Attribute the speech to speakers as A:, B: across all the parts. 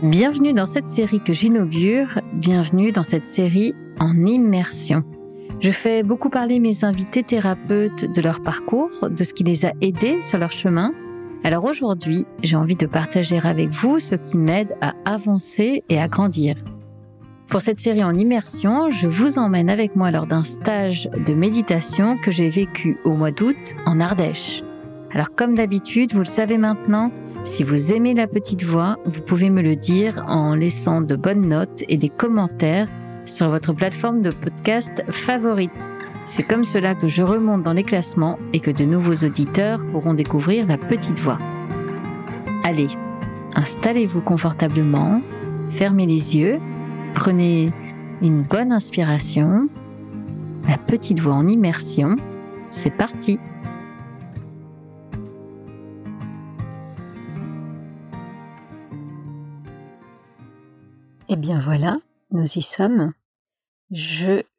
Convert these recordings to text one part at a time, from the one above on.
A: Bienvenue dans cette série que j'inaugure, bienvenue dans cette série en immersion. Je fais beaucoup parler mes invités thérapeutes de leur parcours, de ce qui les a aidés sur leur chemin. Alors aujourd'hui, j'ai envie de partager avec vous ce qui m'aide à avancer et à grandir. Pour cette série en immersion, je vous emmène avec moi lors d'un stage de méditation que j'ai vécu au mois d'août en Ardèche. Alors comme d'habitude, vous le savez maintenant, si vous aimez la petite voix, vous pouvez me le dire en laissant de bonnes notes et des commentaires sur votre plateforme de podcast favorite. C'est comme cela que je remonte dans les classements et que de nouveaux auditeurs pourront découvrir la petite voix. Allez, installez-vous confortablement, fermez les yeux, prenez une bonne inspiration. La petite voix en immersion, c'est parti! Eh bien voilà, nous y sommes.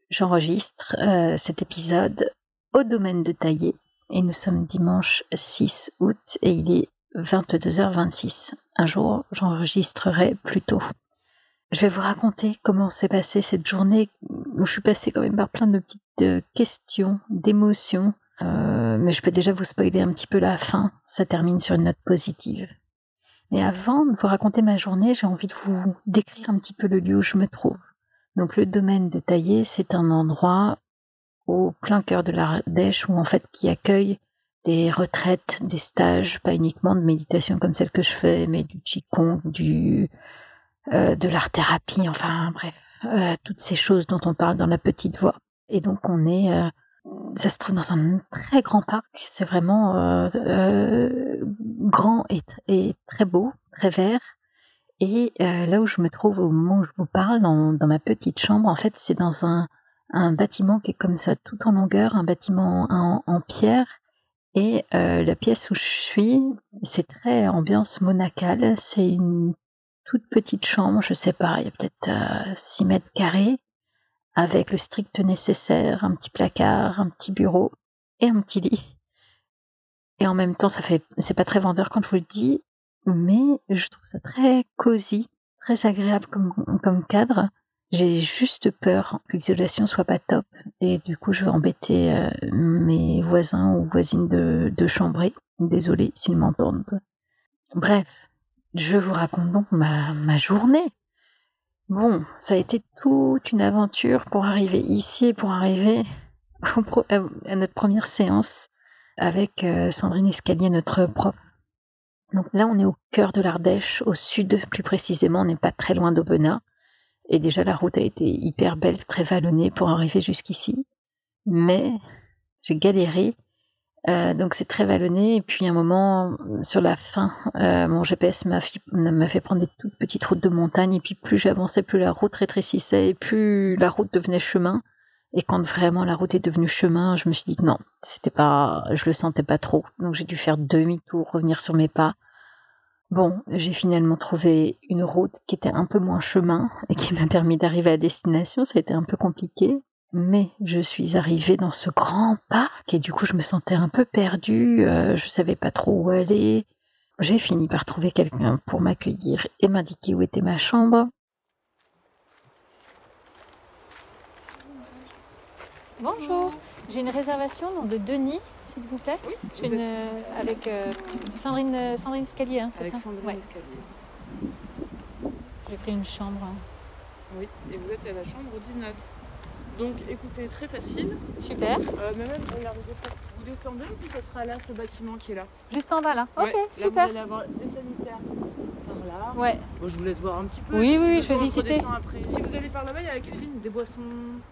A: J'enregistre cet épisode au domaine de Taillé et nous sommes dimanche 6 août et il est 22h26. Un jour, j'enregistrerai plus tôt. Je vais vous raconter comment s'est passée cette journée où je suis passée quand même par plein de petites questions, d'émotions. Mais je peux déjà vous spoiler un petit peu la fin. Ça termine sur une note positive. Mais avant de vous raconter ma journée, j'ai envie de vous décrire un petit peu le lieu où je me trouve. Donc le domaine de Taillé, c'est un endroit au plein cœur de l'Ardèche qui accueille des retraites, des stages, pas uniquement de méditation comme celle que je fais, mais du qigong, de l'art-thérapie, enfin bref, toutes ces choses dont on parle dans la petite voix. Et donc ça se trouve dans un très grand parc, c'est vraiment grand et très beau, très vert. Et là où je me trouve au moment où je vous parle, dans ma petite chambre, en fait, c'est dans un bâtiment qui est comme ça, tout en longueur, un bâtiment en pierre. Et la pièce où je suis, c'est très ambiance monacale. C'est une toute petite chambre, je sais pas, il y a peut-être 6 mètres carrés, avec le strict nécessaire, un petit placard, un petit bureau et un petit lit. Et en même temps, c'est pas très vendeur quand je vous le dis, mais je trouve ça très cosy, très agréable comme cadre. J'ai juste peur que l'isolation soit pas top et du coup, je vais embêter mes voisins ou voisines de chambrée. Désolée s'ils m'entendent. Bref, je vous raconte donc ma journée. Bon, ça a été toute une aventure pour arriver ici et pour arriver à notre première séance avec Sandrine Escalier, notre prof. Donc là, on est au cœur de l'Ardèche, au sud plus précisément, on n'est pas très loin d'Aubenas. Et déjà, la route a été hyper belle, très vallonnée pour arriver jusqu'ici. Mais j'ai galéré, donc c'est très vallonné. Et puis à un moment, sur la fin, mon GPS m'a fait prendre des toutes petites routes de montagne. Et puis plus j'avançais, plus la route rétrécissait et plus la route devenait chemin. Et quand vraiment la route est devenue chemin, je me suis dit que non, je le sentais pas trop. Donc j'ai dû faire demi-tour, revenir sur mes pas. Bon, j'ai finalement trouvé une route qui était un peu moins chemin et qui m'a permis d'arriver à destination. Ça a été un peu compliqué, mais je suis arrivée dans ce grand parc et du coup je me sentais un peu perdue. Je savais pas trop où aller. J'ai fini par trouver quelqu'un pour m'accueillir et m'indiquer où était ma chambre.
B: Bonjour, j'ai une réservation nom de Denis, s'il vous plaît.
C: Oui,
B: avec Sandrine Scalier, hein, c'est
C: avec
B: ça?
C: Sandrine Escalier.
B: J'ai pris une chambre.
C: Oui, et vous êtes à la chambre 19. Donc écoutez, très facile.
B: Super.
C: Mais même, regardez, vous descendez et puis ça sera là, ce bâtiment qui est là.
B: Juste en bas là.
C: Ouais,
B: Ok,
C: là,
B: super.
C: Vous allez avoir des sanitaires par là.
B: Ouais.
C: Moi, je vous laisse voir un petit peu.
B: Oui,
C: Si
B: je vais visiter.
C: Après. Si vous allez par là-bas, il y a la cuisine, des boissons.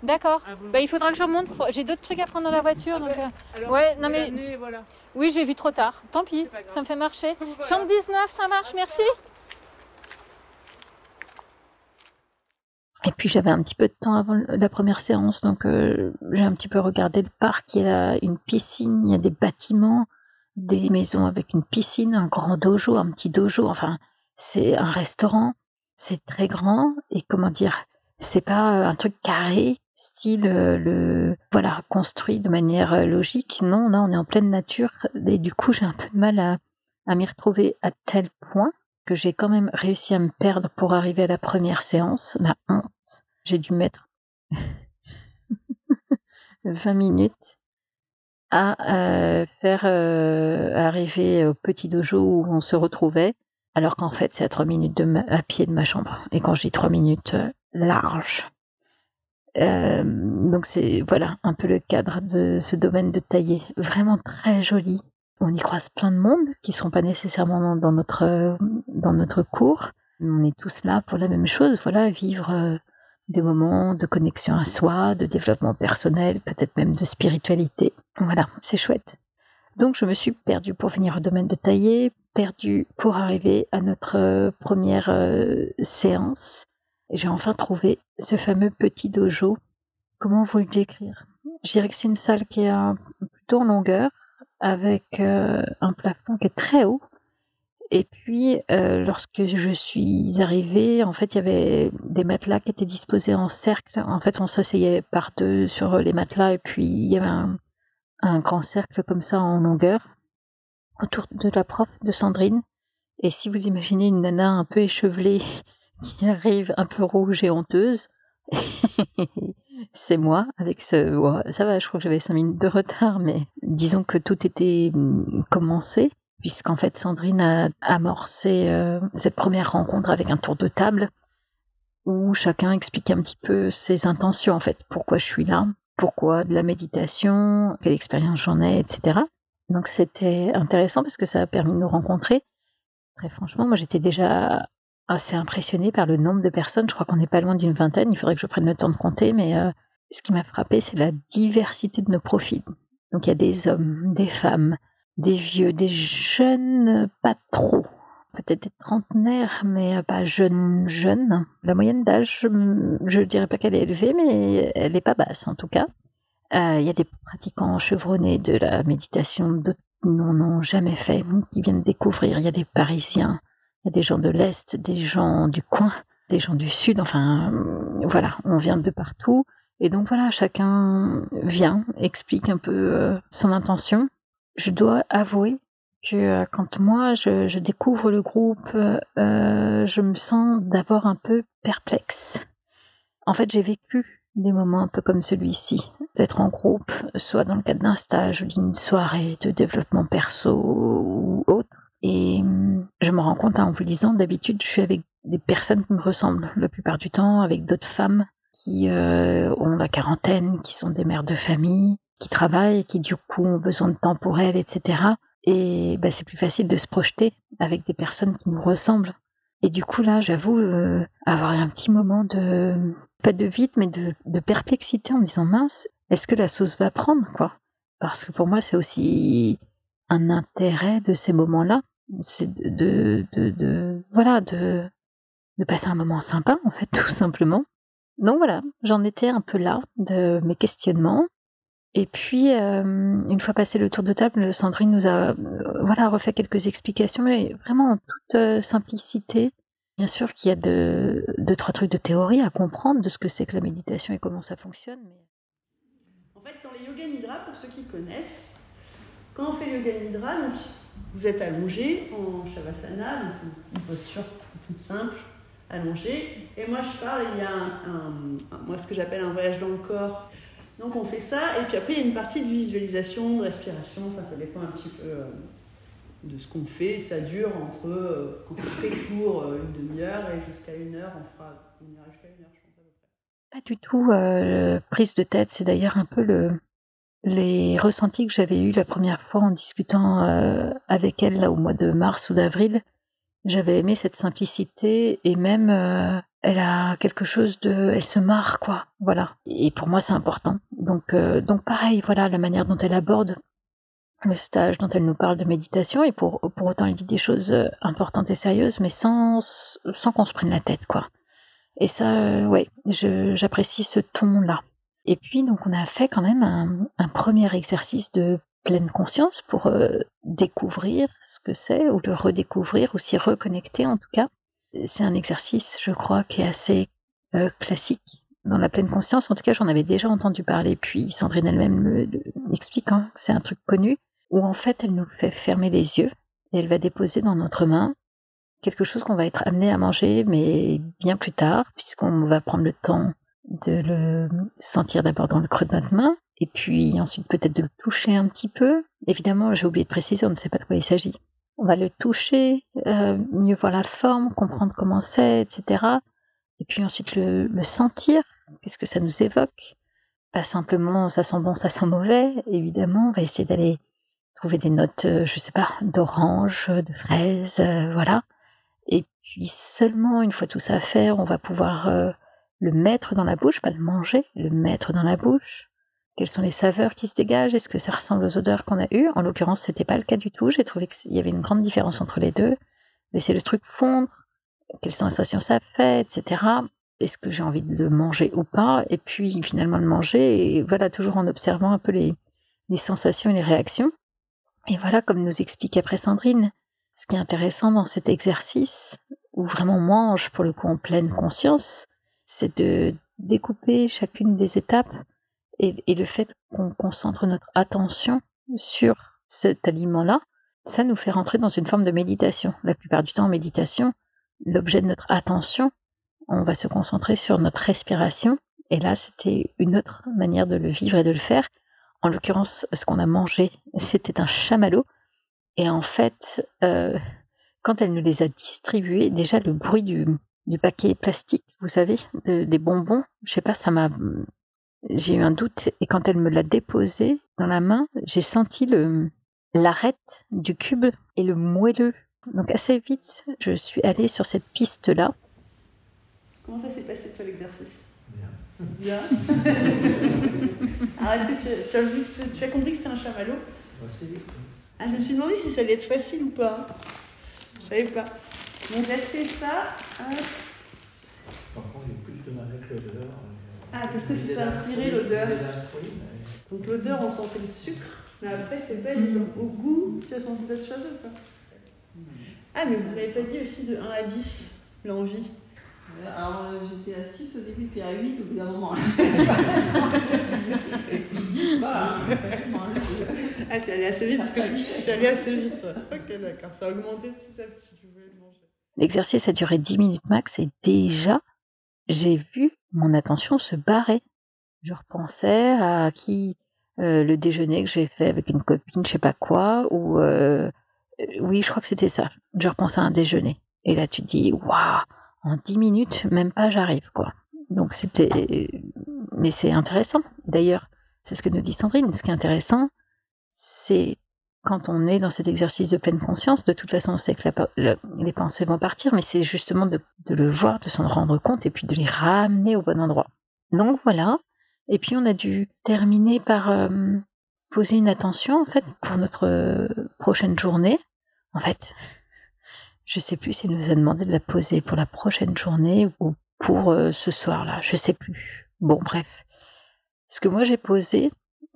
B: D'accord. Il faudra que je remonte. J'ai d'autres trucs à prendre dans la voiture. Donc,
C: alors,
B: ouais, non mais.
C: L'amener, voilà.
B: Oui, j'ai vu trop tard. Tant pis, ça me fait marcher.
C: Voilà.
B: Chambre 19, ça marche, merci.
A: Et puis j'avais un petit peu de temps avant la première séance, donc j'ai un petit peu regardé le parc. Il y a une piscine, il y a des bâtiments, des maisons avec une piscine, un grand dojo, un petit dojo. Enfin, c'est un restaurant. C'est très grand et c'est pas un truc carré, style construit de manière logique. Non, là on est en pleine nature et du coup j'ai un peu de mal à m'y retrouver à tel point que j'ai quand même réussi à me perdre pour arriver à la première séance, la honte. J'ai dû mettre 20 minutes à faire arriver au petit dojo où on se retrouvait, alors qu'en fait c'est à 3 minutes à pied de ma chambre. Et quand je dis 3 minutes, large. Donc c'est voilà un peu le cadre de ce domaine de taillé, vraiment très joli. On y croise plein de monde qui ne sont pas nécessairement dans notre cours. On est tous là pour la même chose, voilà, vivre des moments de connexion à soi, de développement personnel, peut-être même de spiritualité. Voilà, c'est chouette. Donc je me suis perdue pour venir au domaine de taillé, perdue pour arriver à notre première séance. Et j'ai enfin trouvé ce fameux petit dojo. Comment vous le décrire? Je dirais que c'est une salle qui est plutôt en longueur, avec un plafond qui est très haut. Et puis, lorsque je suis arrivée, en fait, il y avait des matelas qui étaient disposés en cercle. En fait, on s'asseyait par deux sur les matelas, et puis il y avait un grand cercle comme ça en longueur, autour de la prof, de Sandrine. Et si vous imaginez une nana un peu échevelée, qui arrive un peu rouge et honteuse, c'est moi, avec ce... Ouais, ça va, je crois que j'avais 5 minutes de retard, mais disons que tout était commencé, puisqu'en fait Sandrine a amorcé cette première rencontre avec un tour de table, où chacun explique un petit peu ses intentions, en fait, pourquoi je suis là, pourquoi de la méditation, quelle expérience j'en ai, etc. Donc c'était intéressant parce que ça a permis de nous rencontrer. Très franchement, moi j'étais déjà assez impressionnée par le nombre de personnes. Je crois qu'on n'est pas loin d'une vingtaine. Il faudrait que je prenne le temps de compter, mais ce qui m'a frappée, c'est la diversité de nos profils. Donc il y a des hommes, des femmes, des vieux, des jeunes, pas trop. Peut-être des trentenaires, mais pas jeunes. La moyenne d'âge, je ne dirais pas qu'elle est élevée, mais elle n'est pas basse en tout cas. Il y a des pratiquants chevronnés de la méditation, d'autres qui n'en ont jamais fait, qui viennent découvrir. Il y a des Parisiens, il y a des gens de l'Est, des gens du coin, des gens du Sud, enfin voilà, on vient de partout. Et donc voilà, chacun vient, explique un peu son intention. Je dois avouer que quand moi je découvre le groupe, je me sens d'abord un peu perplexe. En fait, j'ai vécu des moments un peu comme celui-ci, d'être en groupe, soit dans le cadre d'un stage ou d'une soirée de développement perso ou autre. Et je me rends compte en vous le disant, d'habitude, je suis avec des personnes qui me ressemblent la plupart du temps, avec d'autres femmes qui ont la quarantaine, qui sont des mères de famille, qui travaillent, qui du coup ont besoin de temps pour elles, etc. Et c'est plus facile de se projeter avec des personnes qui nous ressemblent. Et du coup, là, j'avoue avoir un petit moment de, pas de vide, mais de perplexité en me disant, mince, est-ce que la sauce va prendre, quoi? Parce que pour moi, c'est aussi un intérêt de ces moments-là, c'est de passer un moment sympa, en fait, tout simplement. Donc voilà, j'en étais un peu là, de mes questionnements. Et puis, une fois passé le tour de table, Sandrine nous a refait quelques explications, mais vraiment en toute simplicité. Bien sûr qu'il y a deux, trois trucs de théorie à comprendre de ce que c'est que la méditation et comment ça fonctionne. Mais...
D: En fait, dans les yoga nidra, pour ceux qui connaissent, quand on fait le yoga nidra, donc, vous êtes allongé en shavasana, donc c'est une posture toute simple, allongé. Et moi, je parle, il y a moi, ce que j'appelle un voyage dans le corps. Donc on fait ça, et puis après il y a une partie de visualisation, de respiration, enfin ça dépend un petit peu de ce qu'on fait. Ça dure entre, quand c'est très court, une demi-heure, et jusqu'à 1 heure, on ira jusqu'à 1 heure, je pense à peu près.
A: Pas du tout prise de tête, c'est d'ailleurs un peu les ressentis que j'avais eus la première fois en discutant avec elle là, au mois de mars ou d'avril. J'avais aimé cette simplicité, et même elle a quelque chose elle se marre, quoi, voilà. Et pour moi, c'est important. Donc pareil, voilà, la manière dont elle aborde le stage, dont elle nous parle de méditation, et pour autant, elle dit des choses importantes et sérieuses, mais sans qu'on se prenne la tête, quoi. Et ça, ouais, j'apprécie ce ton-là. Et puis, donc, on a fait quand même un premier exercice de pleine conscience pour découvrir ce que c'est, ou le redécouvrir, ou s'y reconnecter en tout cas. C'est un exercice, je crois, qui est assez classique dans la pleine conscience. En tout cas, j'en avais déjà entendu parler, puis Sandrine elle-même l'explique, hein, c'est un truc connu, où en fait, elle nous fait fermer les yeux, et elle va déposer dans notre main quelque chose qu'on va être amené à manger, mais bien plus tard, puisqu'on va prendre le temps de le sentir d'abord dans le creux de notre main, et puis ensuite peut-être de le toucher un petit peu. Évidemment, j'ai oublié de préciser, on ne sait pas de quoi il s'agit. On va le toucher, mieux voir la forme, comprendre comment c'est, etc. Et puis ensuite le sentir, qu'est-ce que ça nous évoque. Pas simplement ça sent bon, ça sent mauvais, évidemment, on va essayer d'aller trouver des notes, je sais pas, d'orange, de fraise, voilà. Et puis seulement une fois tout ça fait, on va pouvoir le mettre dans la bouche, pas le manger, le mettre dans la bouche. Quelles sont les saveurs qui se dégagent? Est-ce que ça ressemble aux odeurs qu'on a eues? En l'occurrence, c'était pas le cas du tout. J'ai trouvé qu'il y avait une grande différence entre les deux. Laisser le truc fondre, quelle sensation ça fait, etc. Est-ce que j'ai envie de le manger ou pas? Et puis finalement le manger, et voilà, toujours en observant un peu les sensations et les réactions. Et voilà, comme nous explique après Sandrine, ce qui est intéressant dans cet exercice, où vraiment on mange pour le coup en pleine conscience, c'est de découper chacune des étapes et le fait qu'on concentre notre attention sur cet aliment-là, ça nous fait rentrer dans une forme de méditation. La plupart du temps en méditation, l'objet de notre attention, on va se concentrer sur notre respiration, et là c'était une autre manière de le vivre et de le faire. En l'occurrence, ce qu'on a mangé, c'était un chamallow, et en fait, quand elle nous les a distribués, déjà le bruit du paquet plastique, vous savez, des bonbons, je sais pas, j'ai eu un doute, et quand elle me l'a déposé dans la main, j'ai senti l'arête du cube et le moelleux. Donc assez vite, je suis allée sur cette piste-là.
D: Comment ça s'est passé toi l'exercice?
E: Bien.
D: Bien. Alors est-ce que tu as compris que c'était un chamallow?
E: Assez vite.
D: Ah, je me suis demandé si ça allait être facile ou pas. Je savais pas. Donc j'ai acheté ça.
E: Par contre, j'ai plus de mal avec l'odeur.
D: Ah, qu'est-ce que c'est inspiré l'odeur? Donc l'odeur, on sentait le sucre, mais après c'est pas évident. Au goût, tu as senti d'autres choses ou pas? Ah, mais vous ne m'avez pas dit aussi de 1 à 10, l'envie.
F: Alors j'étais à 6 au début, puis à 8 au bout d'un moment. Et puis 10, pas.
D: Ah, c'est allé assez vite, parce que je suis allée assez vite. Ok, d'accord, ça a augmenté petit à petit, tu voulais le manger.
A: L'exercice a duré 10 minutes max, et déjà, j'ai vu mon attention se barrer. Je repensais à le déjeuner que j'ai fait avec une copine, je sais pas quoi, ou oui, je crois que c'était ça. Je repensais à un déjeuner. Et là, tu te dis, waouh, en 10 minutes, même pas, j'arrive, quoi. Donc mais c'est intéressant. D'ailleurs, c'est ce que nous dit Sandrine. Ce qui est intéressant, c'est quand on est dans cet exercice de pleine conscience, de toute façon, on sait que les pensées vont partir, mais c'est justement de le voir, de s'en rendre compte, et puis de les ramener au bon endroit. Donc voilà. Et puis on a dû terminer par poser une attention, en fait, pour notre prochaine journée. En fait, je sais plus si elle nous a demandé de la poser pour la prochaine journée ou pour ce soir-là, je sais plus. Bon, bref. Ce que moi j'ai posé,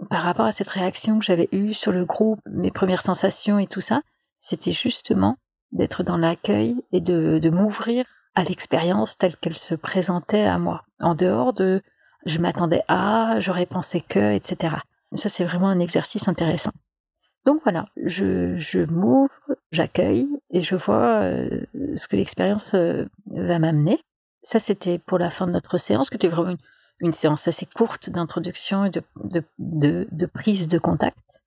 A: par rapport à cette réaction que j'avais eue sur le groupe, mes premières sensations et tout ça, c'était justement d'être dans l'accueil et de m'ouvrir à l'expérience telle qu'elle se présentait à moi, en dehors de je m'attendais à, j'aurais pensé que, etc. Ça, c'est vraiment un exercice intéressant. Donc voilà, je m'ouvre, j'accueille et je vois ce que l'expérience va m'amener. Ça, c'était pour la fin de notre séance, qui était vraiment une séance assez courte d'introduction et de prise de contact.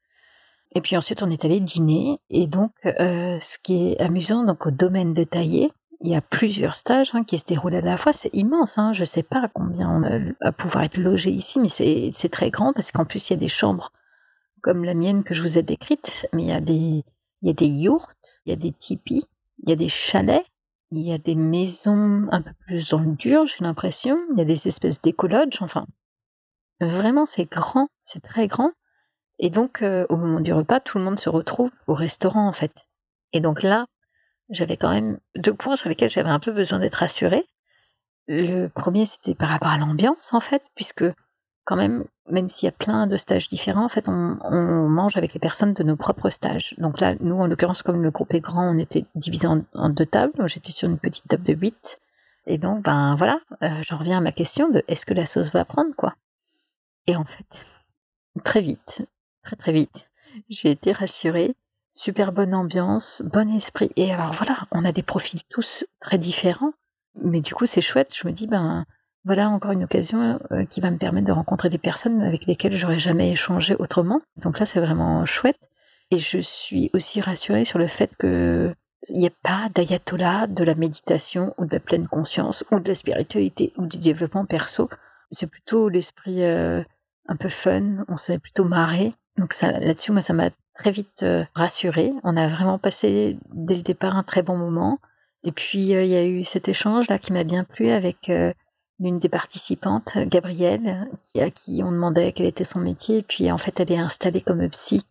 A: Et puis ensuite, on est allé dîner. Et donc, ce qui est amusant, donc au domaine de Taillé, il y a plusieurs stages qui se déroulent à la fois. C'est immense, je ne sais pas combien on va pouvoir être logé ici, mais c'est très grand parce qu'en plus, il y a des chambres comme la mienne que je vous ai décrite, mais il y a des yourtes, il y a des tipis, il y a des chalets, il y a des maisons un peu plus dans le dur, j'ai l'impression. Il y a des espèces d'éco-lodges, enfin. Vraiment, c'est grand, c'est très grand. Et donc, au moment du repas, tout le monde se retrouve au restaurant, en fait. Et donc là, j'avais quand même 2 points sur lesquels j'avais un peu besoin d'être rassurée. Le premier, c'était par rapport à l'ambiance, en fait, puisque quand même s'il y a plein de stages différents, en fait, on mange avec les personnes de nos propres stages. Donc là, nous, en l'occurrence, comme le groupe est grand, on était divisés en 2 tables. Donc, j'étais sur une petite table de 8. Et donc, voilà, j'en reviens à ma question de est-ce que la sauce va prendre, quoi? Et en fait, très vite, très très vite, j'ai été rassurée super bonne ambiance, bon esprit. Et alors voilà, on a des profils tous très différents, mais du coup c'est chouette. Je me dis voilà encore une occasion qui va me permettre de rencontrer des personnes avec lesquelles j'aurais jamais échangé autrement. Donc là c'est vraiment chouette. Et je suis aussi rassurée sur le fait que il n'y a pas d'ayatollah de la méditation ou de la pleine conscience ou de la spiritualité ou du développement perso. C'est plutôt l'esprit un peu fun, on s'est plutôt marré. Donc ça, là-dessus, moi, ça m'a très vite rassurée. On a vraiment passé dès le départ un très bon moment. Et puis, il y a eu cet échange là qui m'a bien plu avec l'une des participantes, Gabrielle, à qui on demandait quel était son métier. Et puis, en fait, elle est installée comme psy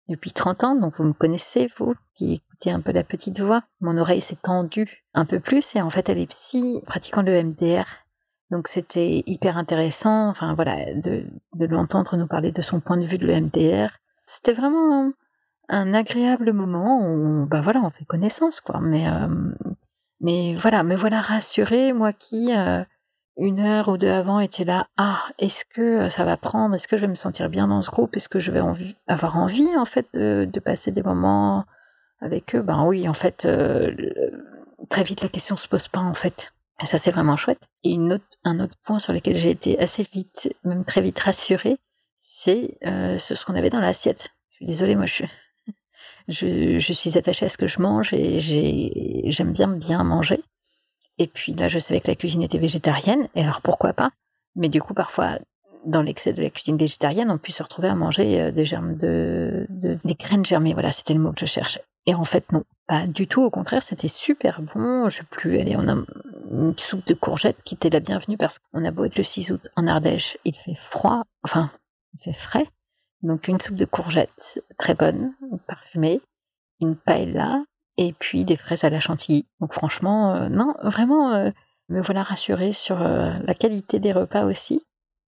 A: depuis 30 ans. Donc, vous me connaissez, vous, qui écoutez un peu la petite voix. Mon oreille s'est tendue un peu plus. Et en fait, elle est psy pratiquant le MDR. Donc c'était hyper intéressant, enfin voilà, de l'entendre nous parler de son point de vue de l'EMDR. C'était vraiment un agréable moment où on fait connaissance, quoi. Mais voilà, me voilà rassurée, moi qui 1 heure ou 2 avant était là. Ah, est-ce que ça va prendre? Est-ce que je vais me sentir bien dans ce groupe? Est-ce que je vais avoir envie en fait de passer des moments avec eux? Ben oui, en fait, très vite la question se pose pas en fait. Et ça, c'est vraiment chouette. Et un autre point sur lequel j'ai été assez vite, même très vite rassurée, c'est ce qu'on avait dans l'assiette. Je suis désolée, moi, je suis attachée à ce que je mange et j'aime bien manger. Et puis là, je savais que la cuisine était végétarienne, et alors pourquoi pas? Mais du coup, parfois, dans l'excès de la cuisine végétarienne, on peut se retrouver à manger des germes des graines germées. Voilà, c'était le mot que je cherchais. Et en fait, non, pas du tout. Au contraire, c'était super bon. On a une soupe de courgettes qui était la bienvenue parce qu'on a beau être le 6 août en Ardèche, il fait froid, enfin, il fait frais. Donc, une soupe de courgettes très bonne, parfumée, une paella, et puis des fraises à la chantilly. Donc, franchement, non, vraiment, me voilà rassurée sur la qualité des repas aussi.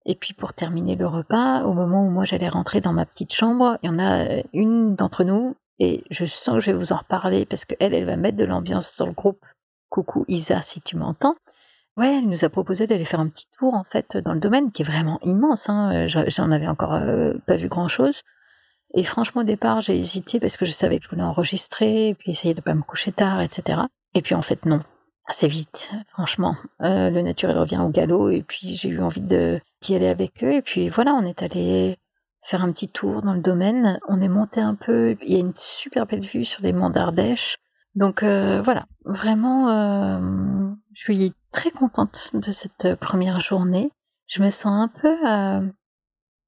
A: Et puis pour terminer le repas, au moment où moi j'allais rentrer dans ma petite chambre, il y en a une d'entre nous, et je sens que je vais vous en reparler parce qu'elle va mettre de l'ambiance dans le groupe. Coucou Isa, si tu m'entends. Ouais, elle nous a proposé d'aller faire un petit tour en fait dans le domaine qui est vraiment immense. J'en avais encore pas vu grand-chose. Et franchement au départ j'ai hésité parce que je savais que je voulais enregistrer, et puis essayer de pas me coucher tard, etc. Et puis en fait non. Assez vite, franchement. Le naturel revient au galop, et puis j'ai eu envie d'y aller avec eux. Et puis voilà, on est allé faire un petit tour dans le domaine. On est monté un peu, il y a une super belle vue sur les monts d'Ardèche. Donc voilà, vraiment, je suis très contente de cette première journée. Je me sens un peu,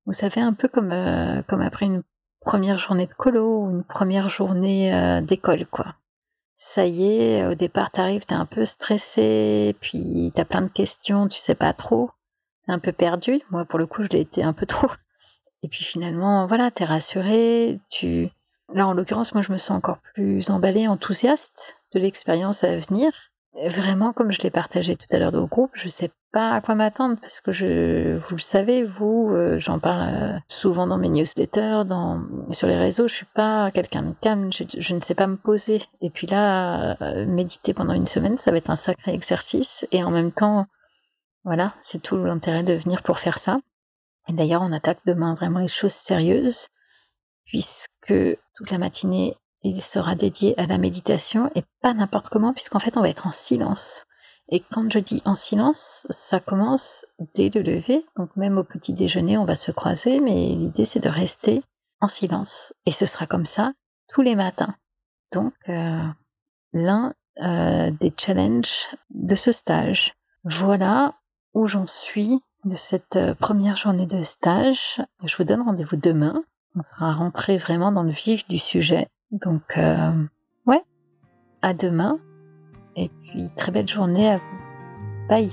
A: vous savez, un peu comme après une première journée de colo ou une première journée d'école, quoi. Ça y est, au départ, t'arrives, t'es un peu stressé, puis t'as plein de questions, tu sais pas trop, t'es un peu perdu. Moi, pour le coup, je l'ai été un peu trop. Et puis finalement, voilà, t'es rassuré. Là, en l'occurrence, moi, je me sens encore plus emballée, enthousiaste de l'expérience à venir. Vraiment, comme je l'ai partagé tout à l'heure au groupe, je sais pas à quoi m'attendre parce que vous le savez, j'en parle souvent dans mes newsletters, sur les réseaux, je suis pas quelqu'un de calme, je ne sais pas me poser. Et puis là, méditer pendant 1 semaine, ça va être un sacré exercice. Et en même temps, voilà, c'est tout l'intérêt de venir pour faire ça. Et d'ailleurs, on attaque demain vraiment les choses sérieuses, puisque toute la matinée, il sera dédié à la méditation, et pas n'importe comment, puisqu'en fait, on va être en silence. Et quand je dis en silence, ça commence dès le lever, donc même au petit déjeuner, on va se croiser, mais l'idée, c'est de rester en silence. Et ce sera comme ça tous les matins. Donc, l'un des challenges de ce stage. Voilà où j'en suis de cette première journée de stage. Je vous donne rendez-vous demain. On sera rentré vraiment dans le vif du sujet. Donc, ouais, à demain. Et puis, très belle journée à vous. Bye.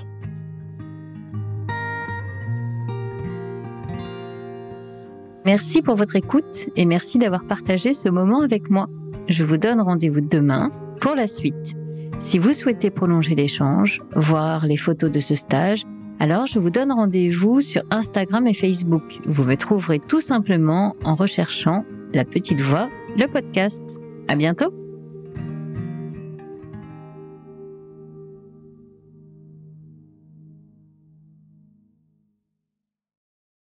A: Merci pour votre écoute et merci d'avoir partagé ce moment avec moi. Je vous donne rendez-vous demain pour la suite. Si vous souhaitez prolonger l'échange, voir les photos de ce stage, alors je vous donne rendez-vous sur Instagram et Facebook. Vous me trouverez tout simplement en recherchant La Petite Voix, le podcast. À bientôt!